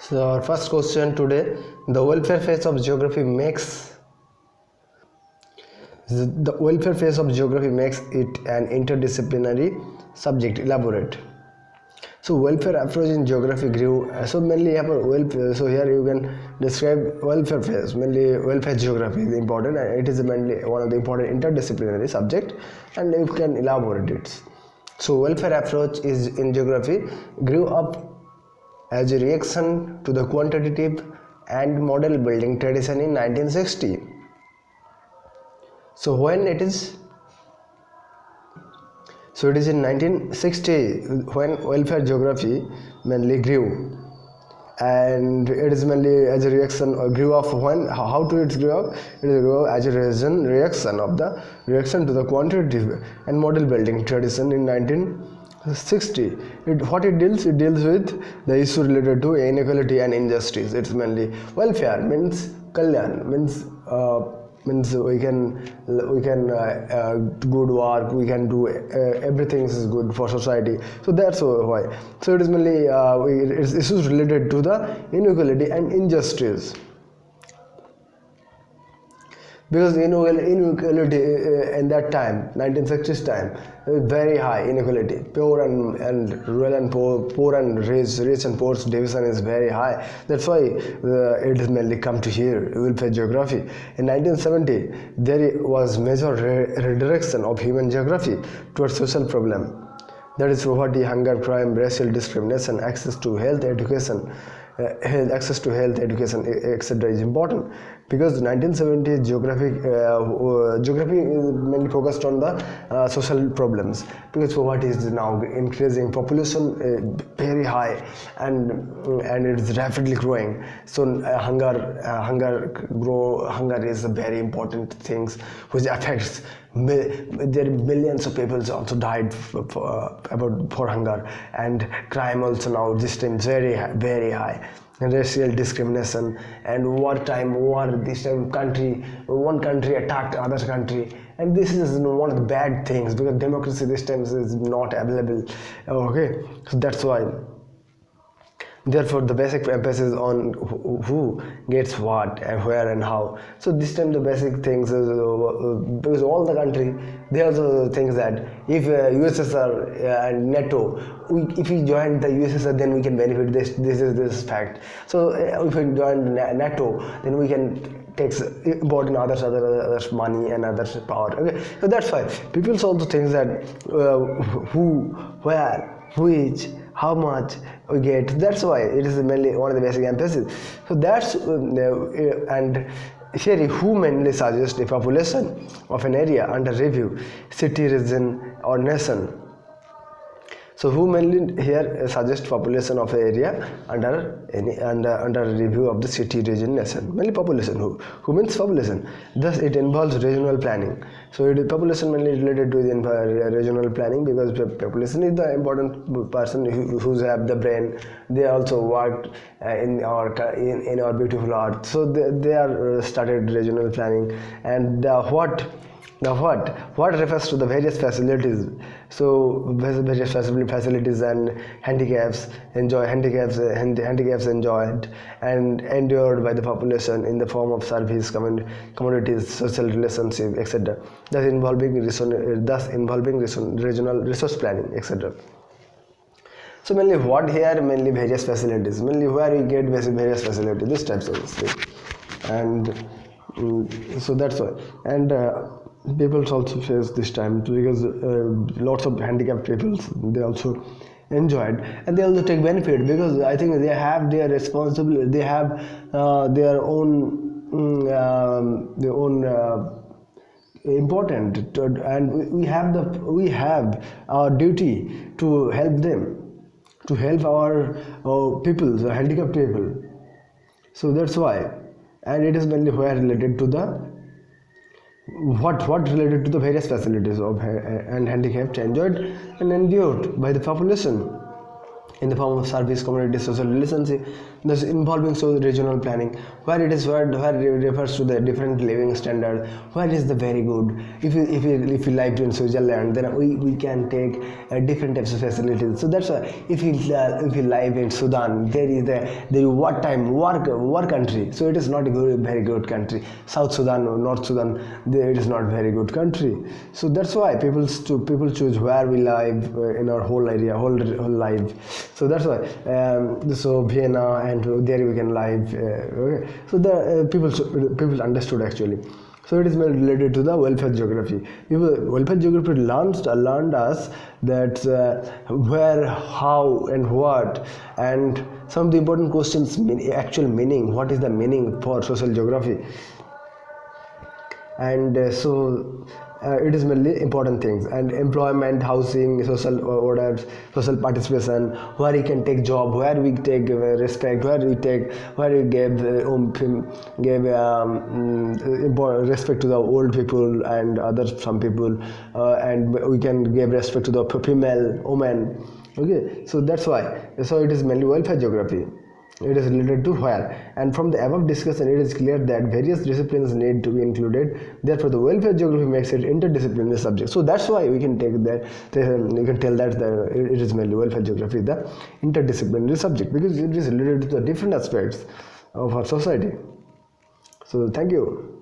So our first question today, the welfare phase of geography makes it an interdisciplinary subject. Elaborate. So welfare approach in geography grew. So mainly welfare. So here you can describe welfare phase. Mainly welfare geography is important, and it is mainly one of the important interdisciplinary subject, and you can elaborate it. So welfare approach is in geography grew up as a reaction to the quantitative and model building tradition in 1960. So when it is in 1960 when welfare geography mainly grew, and it is mainly as a reaction or grew up when how to it grew up. It grew as a reaction to the quantitative and model building tradition in 1960. It deals with the issue related to inequality and injustice. It's mainly welfare means kalyan means we can good work, we can do everything is good for society. So that's why. So it is mainly it's issues related to the inequality and injustice, because inequality in that time, 1960s time, very high inequality. Poor and rural and poor and rich and poor division is very high. That's why it is mainly come to here, welfare geography. In 1970, there was major redirection of human geography towards social problem. That is poverty, hunger, crime, racial discrimination, access to health, education. Etc. is important, because 1970 geography is mainly focused on the social problems, because poverty is now increasing, population very high, and it is rapidly growing. So hunger is a very important things which affects. There millions of people also died for hunger, and crime also now this time very high, and racial discrimination and war. This time one country attacked other country, and this is one of the bad things, because democracy this time is not available. Okay, so that's why. Therefore, the basic emphasis on who gets what and where and how. So this time the basic things is because all the country, they also think that if USSR and NATO, if we join the USSR, then we can benefit. This fact. So if we join NATO, then we can takes important others money and others power. Okay, so that's why people also think that who, where, which, how much we get. That's why it is mainly one of the basic emphasis. So that's and here who mainly suggests the population of an area under review, city, region or nation. So who mainly here suggests population of an area under review of the city, region, nation. Mainly population. Who means population. Thus it involves regional planning. So population mainly related to the regional planning, because population is the important person who have the brain. They also worked in our beautiful art. So they are started regional planning, and what refers to the various facilities. So various facilities and handicaps enjoyed and endured by the population in the form of service, communities, social relationship, etc. Thus involving regional resource planning, etc. So mainly what here, mainly various facilities, mainly where we get various facilities, this types of thing. And so that's why. And people also face this time, because lots of handicapped people, they also enjoyed and they also take benefit, because I think they have their responsibility, they have their own important, and we have our duty to help them, to help our people, the handicapped people. So that's why. And it is mainly where related to the what related to the various facilities of and handicapped enjoyed and endured by the population in the form of service, community, social relationship. Thus involving so regional planning, where it refers to the different living standard, where is the very good. If you live in Switzerland, then we can take different types of facilities. So that's why if you live in Sudan, there is what time war country. So it is not a very good country. South Sudan or North Sudan, it is not very good country. So that's why people choose where we live in our whole area, whole life. So that's why so Vienna, and there we can live. Okay. So the people understood actually. So it is well related to the welfare geography. Welfare geography learned us that where, how, and what, and some of the important questions, actual meaning. What is the meaning for social geography? And it is mainly important things, and employment, housing, social order, social participation, where we can take job, where we take respect, where we give respect to the old people and some people, and we can give respect to the female woman. Okay, so that's why. So it is mainly welfare geography. It is related to where, and from the above discussion it is clear that various disciplines need to be included. Therefore the welfare geography makes it interdisciplinary subject. So that's why we can take that, you can tell that it is mainly welfare geography, the interdisciplinary subject, because it is related to the different aspects of our society. So thank you.